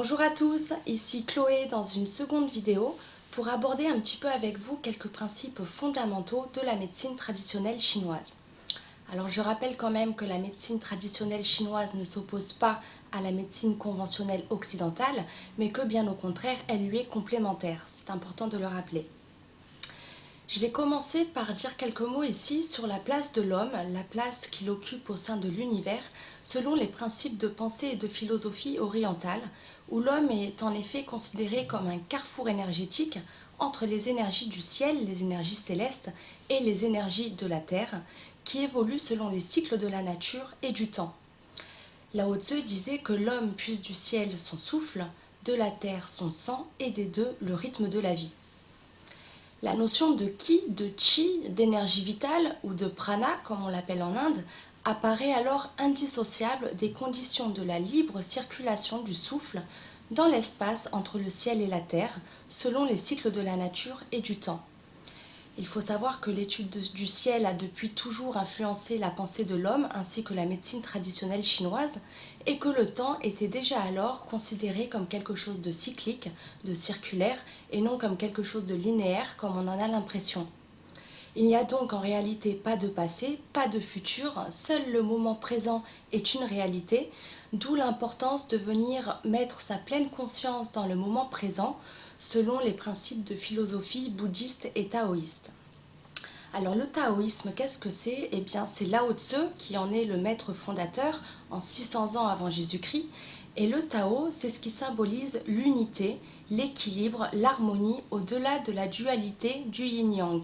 Bonjour à tous, ici Chloé dans une seconde vidéo pour aborder un petit peu avec vous quelques principes fondamentaux de la médecine traditionnelle chinoise. Alors je rappelle quand même que la médecine traditionnelle chinoise ne s'oppose pas à la médecine conventionnelle occidentale, mais que bien au contraire elle lui est complémentaire, c'est important de le rappeler. Je vais commencer par dire quelques mots ici sur la place de l'homme, la place qu'il occupe au sein de l'univers, selon les principes de pensée et de philosophie orientale, où l'homme est en effet considéré comme un carrefour énergétique entre les énergies du ciel, les énergies célestes, et les énergies de la terre, qui évoluent selon les cycles de la nature et du temps. Lao Tzu disait que l'homme puise du ciel son souffle, de la terre son sang, et des deux le rythme de la vie. La notion de ki, de chi, d'énergie vitale ou de prana, comme on l'appelle en Inde, apparaît alors indissociable des conditions de la libre circulation du souffle dans l'espace entre le ciel et la terre, selon les cycles de la nature et du temps. Il faut savoir que l'étude du ciel a depuis toujours influencé la pensée de l'homme ainsi que la médecine traditionnelle chinoise et que le temps était déjà alors considéré comme quelque chose de cyclique, de circulaire et non comme quelque chose de linéaire comme on en a l'impression. Il n'y a donc en réalité pas de passé, pas de futur, seul le moment présent est une réalité, d'où l'importance de venir mettre sa pleine conscience dans le moment présent selon les principes de philosophie bouddhiste et taoïste. Alors le taoïsme, qu'est-ce que c'est? Eh bien c'est Lao Tzu qui en est le maître fondateur en 600 ans avant Jésus-Christ. Et le Tao, c'est ce qui symbolise l'unité, l'équilibre, l'harmonie au-delà de la dualité du yin-yang.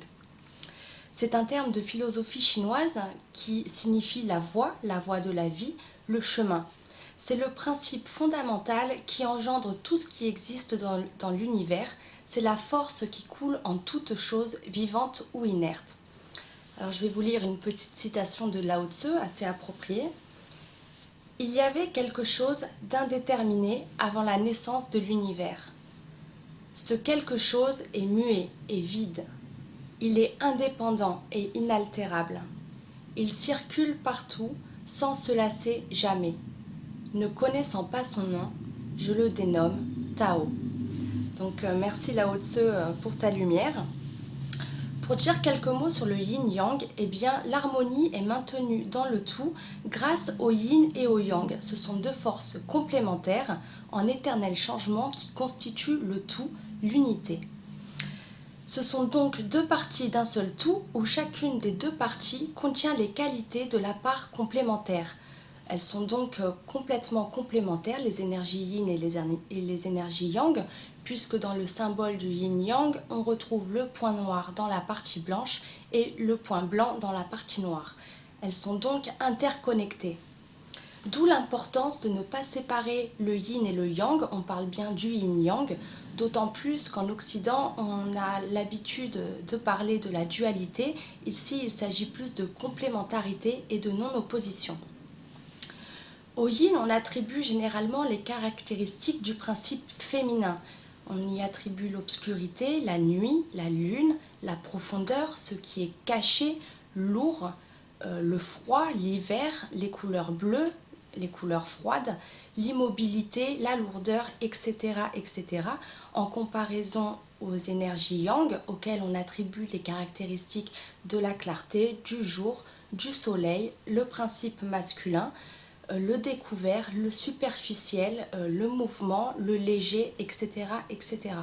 C'est un terme de philosophie chinoise qui signifie la voie de la vie, le chemin. C'est le principe fondamental qui engendre tout ce qui existe dans l'univers. C'est la force qui coule en toute chose, vivante ou inerte. Alors je vais vous lire une petite citation de Lao Tzu, assez appropriée. Il y avait quelque chose d'indéterminé avant la naissance de l'univers. Ce quelque chose est muet et vide. Il est indépendant et inaltérable. Il circule partout sans se lasser jamais. Ne connaissant pas son nom, je le dénomme Tao. Donc merci Lao Tzu pour ta lumière. Pour dire quelques mots sur le yin-yang, eh bien l'harmonie est maintenue dans le tout grâce au yin et au yang. Ce sont deux forces complémentaires en éternel changement qui constituent le tout, l'unité. Ce sont donc deux parties d'un seul tout où chacune des deux parties contient les qualités de la part complémentaire. Elles sont donc complètement complémentaires, les énergies yin et les énergies yang, puisque dans le symbole du yin-yang, on retrouve le point noir dans la partie blanche et le point blanc dans la partie noire. Elles sont donc interconnectées. D'où l'importance de ne pas séparer le yin et le yang, on parle bien du yin-yang, d'autant plus qu'en Occident, on a l'habitude de parler de la dualité. Ici, il s'agit plus de complémentarité et de non-opposition. Au yin, on attribue généralement les caractéristiques du principe féminin. On y attribue l'obscurité, la nuit, la lune, la profondeur, ce qui est caché, lourd, le froid, l'hiver, les couleurs bleues, les couleurs froides, l'immobilité, la lourdeur, etc., etc., en comparaison aux énergies yang, auxquelles on attribue les caractéristiques de la clarté, du jour, du soleil, le principe masculin, le découvert, le superficiel, le mouvement, le léger, etc., etc.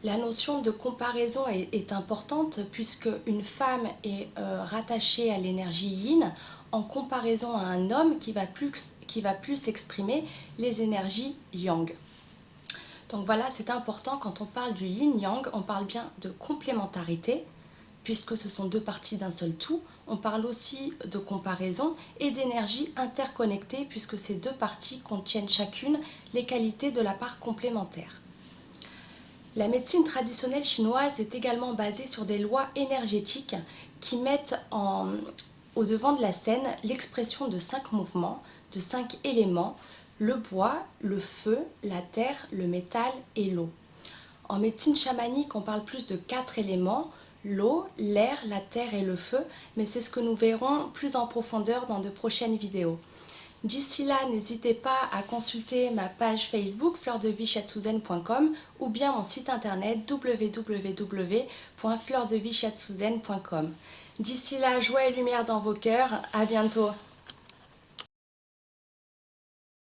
La notion de comparaison est importante puisque une femme est rattachée à l'énergie yin en comparaison à un homme qui va plus exprimer les énergies yang. Donc voilà, c'est important quand on parle du yin-yang, on parle bien de complémentarité, puisque ce sont deux parties d'un seul tout. On parle aussi de comparaison et d'énergie interconnectée, puisque ces deux parties contiennent chacune les qualités de la part complémentaire. La médecine traditionnelle chinoise est également basée sur des lois énergétiques qui mettent au devant de la scène l'expression de 5 mouvements, de 5 éléments, le bois, le feu, la terre, le métal et l'eau. En médecine chamanique, on parle plus de 4 éléments, l'eau, l'air, la terre et le feu, mais c'est ce que nous verrons plus en profondeur dans de prochaines vidéos. D'ici là, n'hésitez pas à consulter ma page Facebook fleurdevichatouzen.com ou bien mon site internet www.fleurdevichatouzen.com. D'ici là, joie et lumière dans vos cœurs. À bientôt.